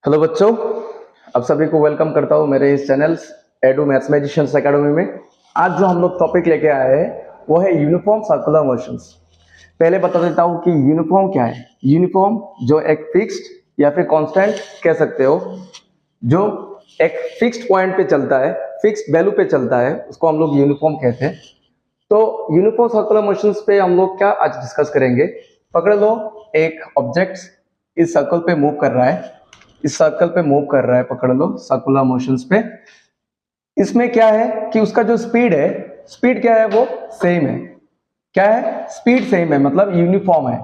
Hello बच्चों, आप सभी को वेलकम करता हूँ मेरे इस channel edu maths magicians academy में। आज जो हम लोग टॉपिक लेके आए हैं वो है यूनिफॉर्म सर्कुलर मोशंस। पहले बता देता हूँ कि यूनिफॉर्म क्या है। यूनिफॉर्म जो एक फिक्स्ड या फिर कांस्टेंट कह सकते हो, जो एक फिक्स्ड पॉइंट पे चलता है, फिक्स्ड वैल्यू पे चलता है, उसको हम लोग यूनिफॉर्म कहते हैं। तो यूनिफॉर्म सर्कुलर मोशंस पे हम लोग क्या आज डिस्कस करेंगे। पकड़ लो, एक ऑब्जेक्ट इस सर्कल पे मूव कर रहा है, इस सर्कल पे मूव कर रहा है, पकड़ लो सर्कुलर मोशंस पे। इसमें क्या है कि उसका जो स्पीड है, स्पीड क्या है, वो सेम है। क्या है? स्पीड सेम है, मतलब यूनिफॉर्म है।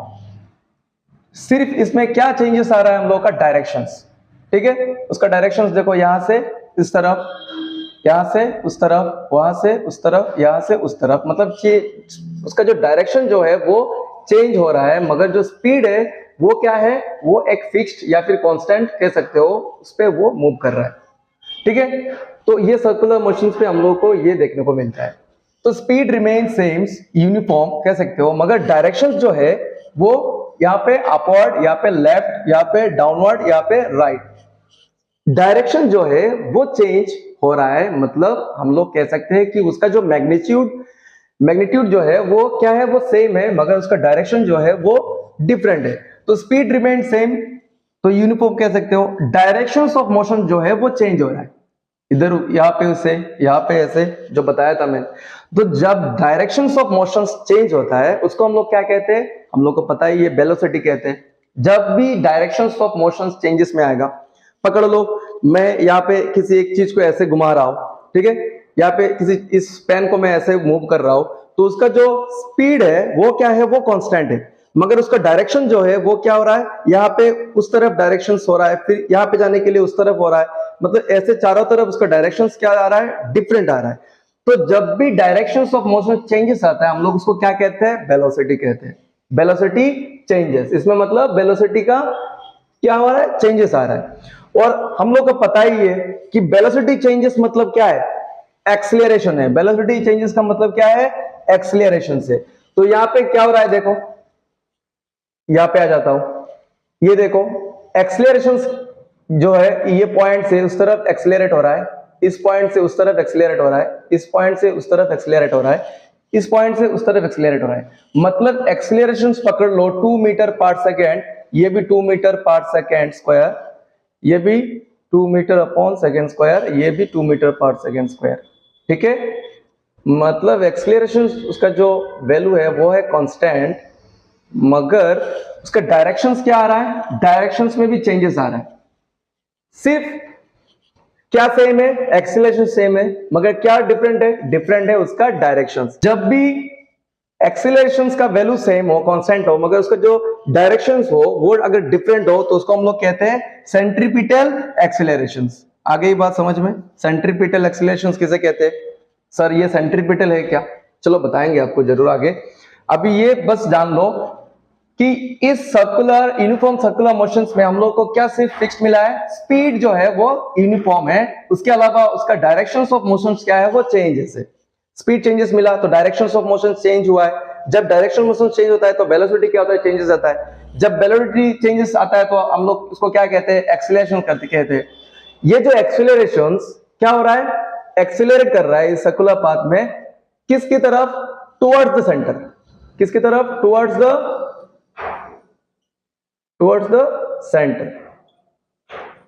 सिर्फ इसमें क्या चेंजेस आ रहा है हम लोग का, डायरेक्शंस। ठीक है, उसका डायरेक्शंस देखो, यहां से इस तरफ, यहां से उस तरफ, वहां से उस तरफ, यहां से उस तरफ, मतलब कि उसका जो डायरेक्शन जो है वो चेंज हो रहा है, मगर जो स्पीड है वो क्या है, वो एक फिक्स्ड या फिर कांस्टेंट कह सकते हो, उस पे वो मूव कर रहा है। ठीक है, तो ये सर्कुलर मोशंस पे हम लोग को ये देखने को मिलता है। तो स्पीड रिमेन सेम, यूनिफॉर्म कह सकते हो, मगर डायरेक्शन जो है वो यहाँ पे अपवर्ड, यहाँ पे लेफ्ट, यहाँ पे डाउनवर्ड, यहाँ पे राइट। डायरेक्शन जो है वो चेंज हो रहा है, मतलब हम लोग कह सकते हैं कि उसका जो मैग्नीट्यूड जो है वो क्या है, वो सेम है, मगर उसका डायरेक्शन जो है वो डिफरेंट है। तो स्पीड रिमेन सेम, तो यूनिफॉर्म कह सकते हो। डायरेक्शंस ऑफ मोशन जो है वो चेंज हो रहा है, इधर यहाँ पे उससे, यहाँ पे ऐसे, जो बताया था मैंने। तो जब डायरेक्शंस ऑफ मोशन चेंज होता है उसको हम लोग क्या कहते हैं, हम लोग को पता है, ये वेलोसिटी कहते हैं। जब भी डायरेक्शंस ऑफ मोशन चेंजेस में आएगा, पकड़ लो मैं यहाँ पे किसी एक चीज को ऐसे घुमा रहा हूं, ठीक है, यहाँ पे किसी इस पेन को मैं ऐसे मूव कर रहा हूं, तो उसका जो स्पीड है वो क्या है, वो कांस्टेंट है, मगर उसका डायरेक्शन जो है वो क्या हो रहा है, यहाँ पे उस तरफ डायरेक्शन हो रहा है, फिर यहाँ पे जाने के लिए उस तरफ हो रहा है, मतलब ऐसे चारों तरफ उसका डायरेक्शन क्या आ रहा है, डिफरेंट आ रहा है। तो जब भी डायरेक्शन ऑफ मोशन चेंजेस आता है हम लोग उसको क्या कहते हैं, वेलोसिटी कहते हैं। वेलोसिटी चेंजेस, इसमें मतलब वेलोसिटी का क्या हो रहा है, चेंजेस आ रहा है। और हम लोग को पता ही है कि वेलोसिटी चेंजेस मतलब क्या है, एक्सीलरेशन है। वेलोसिटी चेंजेस का मतलब क्या है, एक्सीलरेशन से। तो यहाँ पे क्या हो रहा है, देखो यहां पे आ जाता हूं, ये देखो एक्सीलरेशन जो है, ये पॉइंट से उस तरफ एक्सीलरेट हो रहा है, इस पॉइंट से उस तरफ एक्सीलरेट हो रहा है, इस पॉइंट से उस तरफ एक्सीलरेट हो रहा है, इस पॉइंट से उस तरफ एक्सीलरेट हो रहा है। मतलब एक्सीलरेशन पकड़ लो 2 मीटर पर सेकेंड, ये भी 2 मीटर पर सेकेंड स्क्वायर, ये भी 2 मीटर अपॉन सेकेंड स्क्वायर, ये भी 2 मीटर पर सेकेंड स्क्वायर। ठीक है, मतलब एक्सीलरेशन उसका जो वैल्यू है वो है कांस्टेंट, मगर उसका डायरेक्शंस क्या आ रहा है, डायरेक्शंस में भी चेंजेस आ रहा है। सिर्फ क्या सेम है, एक्सीलरेशन सेम है, मगर क्या डिफरेंट है, डिफरेंट है उसका डायरेक्शंस। जब भी एक्सीलरेशंस का वैल्यू सेम हो, कांस्टेंट हो, मगर उसका जो डायरेक्शंस हो वो अगर डिफरेंट हो, तो उसको हम लोग कहते हैं सेंट्रीपिटल एक्सीलरेशंस। आ गई बात समझ में, सेंट्रीपिटल एक्सीलरेशंस किसे कहते हैं। सर ये सेंट्रीपिटल है क्या, चलो बताएंगे आपको जरूर आगे। अभी ये बस जान लो कि इस सर्कुलर, यूनिफॉर्म सर्कुलर मोशंस में हम लोग को क्या सिर्फ फिक्स्ड मिला है, स्पीड जो है वो यूनिफॉर्म है, उसके अलावा उसका डायरेक्शंस ऑफ मोशंस क्या है, वो चेंज है। स्पीड चेंजेस मिला तो डायरेक्शंस ऑफ मोशन चेंज हुआ है। जब डायरेक्शन मोशन चेंज होता है तो वेलोसिटी क्या होता है, चेंजेस आता है। जब वेलोसिटी चेंजेस आता है तो हम लोग उसको क्या कहते हैं, एक्सीलरेशन कहते हैं। ये जो एक्सीलरेशंस क्या हो रहा है, एक्सीलरेट कर रहा है इस सर्कुलर पाथ में, किसकी तरफ, टुवर्ड्स द सेंटर। किसकी तरफ, टुवर्ड्स द सेंटर।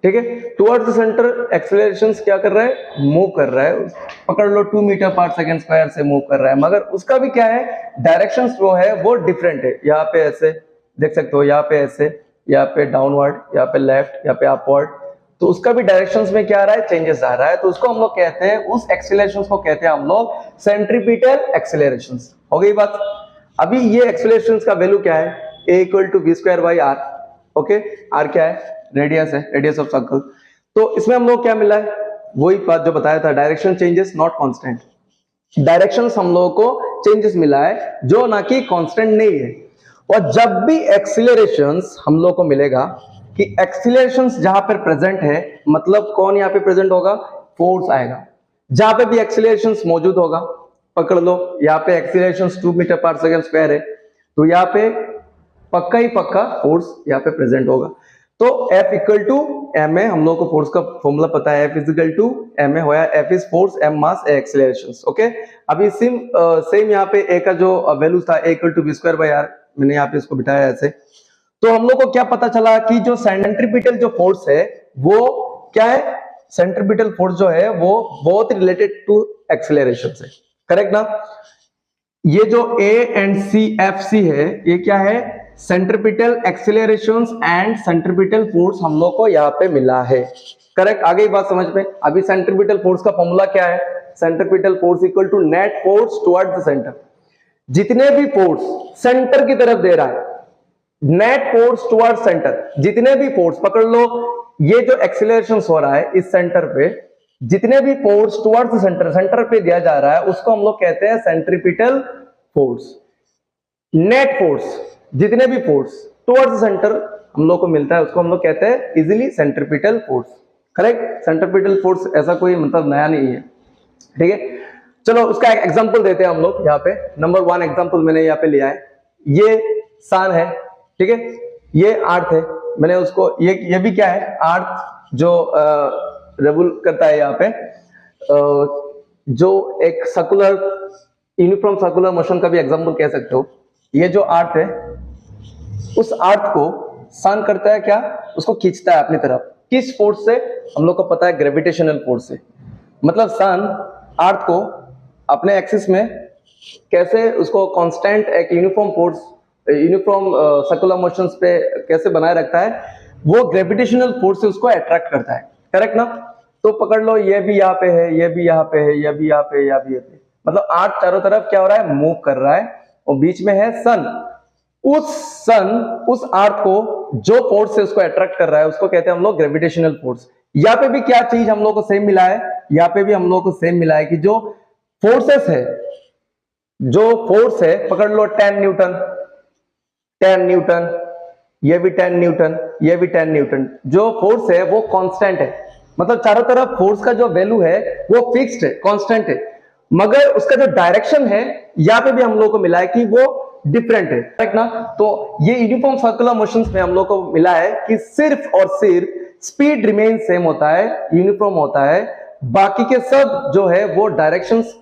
ठीक है, टुवर्ड्स द सेंटर एक्सीलरेशन क्या कर रहा है, मूव कर रहा है। पकड़ लो 2 मीटर पर सेकेंड स्क्वायर से मूव कर रहा है, मगर उसका भी क्या है, डायरेक्शन जो है वो डिफरेंट है। यहाँ पे ऐसे देख सकते हो, यहाँ पे ऐसे, यहाँ पे डाउनवर्ड, यहाँ पे लेफ्ट, यहाँ पे अपवर्ड, तो उसका भी डायरेक्शंस में क्या आ रहा है, चेंजेस आ रहा है। तो उसको हम लोग कहते हैं, उस एक्सीलरेशंस को कहते हैं हम लोग सेंट्रीपिटल एक्सीलरेशंस। हो गई बात। अभी ये एक्सीलरेशंस का वैल्यू क्या है, a = v²/r। ओके, r क्या है, रेडियस है, रेडियस ऑफ सर्कल। तो इसमें हम लोग क्या मिला है, वही बात जो बताया था, direction changes not constant. Directions हम लोगों को चेंजेस मिला है, जो ना कि कांस्टेंट नहीं है। और जब भी एक्सीलरेशंस हम लोग को मिलेगा कि एक्सीलरेशंस जहां पर प्रेजेंट है, मतलब कौन यहां पे प्रेजेंट होगा, फोर्स आएगा। जहां पे भी एक्सीलरेशंस मौजूद होगा, पकड़ लो यहाँ पे एक्सीलरेशंस 2 मीटर पर सेकेंड स्क्वायर है, तो यहाँ पे पक्का ही पक्का फोर्स यहाँ पे प्रेजेंट होगा। तो F इक्वल टू एम है, हम लोग को फोर्स का फॉर्मूला पता है, F इक्वल टू एम है, होया F is force, m mass, a acceleration. Okay, अभी सेम यहाँ पे ए का जो वैल्यू था a equal to b square by r, मैंने यहाँ पे इसको बिठाया ऐसे। तो हम लोग को क्या पता चला कि जो सेंट्रीपिटल जो फोर्स है वो क्या है, सेंट्रीपिटल फोर्स जो है वो बहुत रिलेटेड टू एक्सेलरेशन से, करेक्ट ना। ये जो A and C F C है ये क्या है, सेंट्रीपिटल एक्सेलरेशंस एंड सेंट्रीपिटल फोर्स हम लोग को यहाँ पे मिला है, करेक्ट। आगे बात समझ में। अभी सेंट्रीपिटल फोर्स का फॉर्मूला क्या है, centripetal force equal to net force towards the centre. जितने भी फोर्स सेंटर की तरफ दे रहा है, नेट फोर्स टुवर्ड्स सेंटर, जितने भी फोर्स पकड़ लो, ये जो एक्सेलरेशन हो रहा है इस सेंटर पे, जितने भी फोर्स टुवर्ड्स सेंटर, सेंटर पे दिया जा रहा है उसको हम लोग कहते हैं सेंट्रीपिटल फोर्स। नेट फोर्स, जितने भी फोर्स टुवर्ड्स सेंटर हम लोग को मिलता है उसको हम लोग कहते हैं easily centripetal force, correct. Centripetal force ऐसा कोई मतलब नया नहीं है, ठीक है। चलो उसका एक एग्जांपल देते हैं हम लोग यहाँ पे। नंबर 1 एग्जांपल मैंने यहाँ पे लिया है, ये सन है, ठीक है, ये अर्थ है, मैंने उसको ये भी क्या है, अर्थ जो रेवोल करता है यहाँ पे, जो एक सर्कुलर यूनिफॉर्म सर्कुलर मोशन का भी एग्जांपल कह सकते हो। ये जो अर्थ है उस अर्थ को सन करता है क्या, उसको खींचता है अपनी तरफ, किस फोर्स से, हम लोग को पता है ग्रेविटेशनल फोर्स से। मतलब सन अर्थ को अपने एक्सिस में कैसे उसको कांस्टेंट एक uniform force, uniform circular motions पे कैसे बनाए रखता है, वो ग्रेविटेशनल फोर्स से उसको अट्रैक्ट करता है, करेक्ट ना। तो पकड़ लो ये भी यहाँ पे है, ये भी यहाँ पे है, ये भी यहाँ पे, यहाँ भी यहाँ पे, मतलब अर्थ चारों तरफ क्या हो रहा है, मूव कर रहा है, और बीच में है सन। उस अर्थ को जो फोर्स से उसको अट्रैक्ट कर रहा है उसको कहते हैं हम लोग ग्रेविटेशनल फोर्स। यहाँ पे भी क्या चीज हम लोग को सेम मिला है, यहाँ पे भी हम लोग को सेम मिला है कि जो फोर्सेस है, जो फोर्स है पकड़ लो 10 न्यूटन, 10 न्यूटन, ये भी 10 न्यूटन, ये भी 10 न्यूटन, जो फोर्स है वो कांस्टेंट है। मतलब चारों तरफ फोर्स का जो वैल्यू है वो फिक्स्ड है, कांस्टेंट है, मगर उसका जो डायरेक्शन है यहाँ पे भी हम लोग को मिला है कि वो डिफरेंट है, करेक्ट ना। तो ये यूनिफॉर्म सर्कुलर मोशंस में हम लोग को मिला है कि सिर्फ और सिर्फ स्पीड रिमेन सेम होता है, यूनिफॉर्म होता है, बाकी के सब जो है वो डायरेक्शंस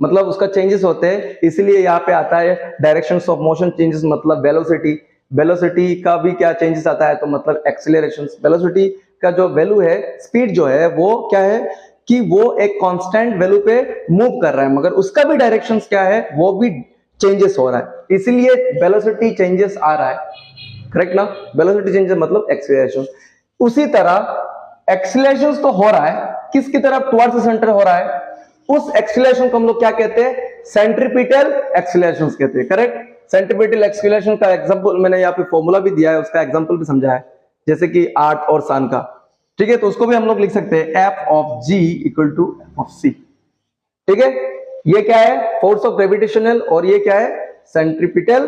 मतलब उसका चेंजेस होते हैं। इसलिए यहाँ पे आता है डायरेक्शंस ऑफ मोशन चेंजेस, मतलब वेलोसिटी, वेलोसिटी का भी क्या चेंजेस आता है, तो मतलब एक्सीलरेशन। वेलोसिटी का जो वैल्यू है, स्पीड जो है वो क्या है कि वो एक कांस्टेंट वैल्यू पे मूव कर रहा है, मगर उसका भी डायरेक्शंस क्या है, वो भी चेंजेस हो रहा है, इसलिए वेलोसिटी चेंजेस आ रहा है, करेक्ट ना। वेलोसिटी चेंजेस मतलब एक्सीलरेशन। उसी तरह एक्सीलरेशन तो हो रहा है, किसकी तरफ, टुवर्ड्स सेंटर हो रहा है, उस एक्सीलरेशन को हम लोग क्या कहते हैं, सेंट्रीपिटल एक्सीलरेशन कहते हैं, करेक्ट। सेंट्रीपिटल एक्सीलरेशन का एग्जांपल मैंने यहाँ पे फॉर्मूला भी दिया है, उसका एग्जांपल भी समझा है, जैसे कि अर्थ और सन का, ठीक है। तो उसको भी हम लोग लिख सकते हैं F of G equal to F of C, ठीक है। ये क्या है, फोर्स ऑफ ग्रेविटेशनल, और ये क्या है, centripetal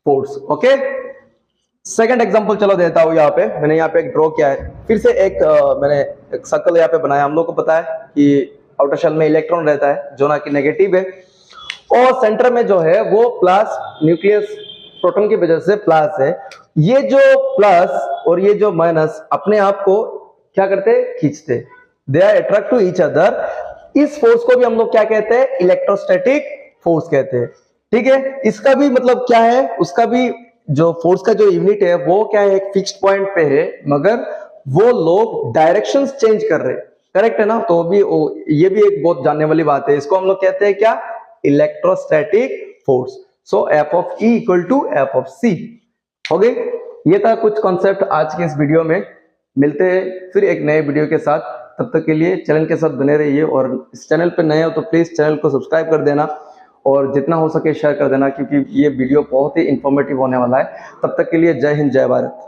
force, okay. Second example चलो देता हूं, यहाँ पे मैंने यहाँ पे एक ड्रॉ किया है, फिर से मैंने एक सर्कल यहाँ पे बनाया। हम लोग को पता है कि आउटर शेल में इलेक्ट्रॉन रहता है जो ना कि नेगेटिव है, और सेंटर में जो है वो प्लस, न्यूक्लियस प्रोटॉन की वजह से प्लस है। ये जो प्लस और ये जो माइनस अपने आप को क्या करते हैं, खींचते, they are attract to each other. इस फोर्स को भी हम लोग क्या कहते हैं, इलेक्ट्रोस्टैटिक फोर्स कहते हैं, ठीक है। इसका भी मतलब क्या है, उसका भी जो फोर्स का जो यूनिट है वो क्या है, एक फिक्स्ड पॉइंट पे है, मगर वो लोग डायरेक्शंस चेंज कर रहे हैं, करेक्ट है ना। तो भी ये भी एक बहुत जानने वाली बात है, इसको हम लोग कहते हैं क्या, electrostatic force. So F of E equal to F of C हो गई। ये था कुछ कॉन्सेप्ट आज के इस वीडियो में। मिलते हैं फिर एक नए वीडियो के साथ, तब तक के लिए चैनल के साथ बने रहिए, और इस चैनल पर नए हो तो प्लीज चैनल को सब्सक्राइब कर देना, और जितना हो सके शेयर कर देना, क्योंकि ये वीडियो बहुत ही इंफॉर्मेटिव होने वाला है। तब तक के लिए जय हिंद, जय भारत।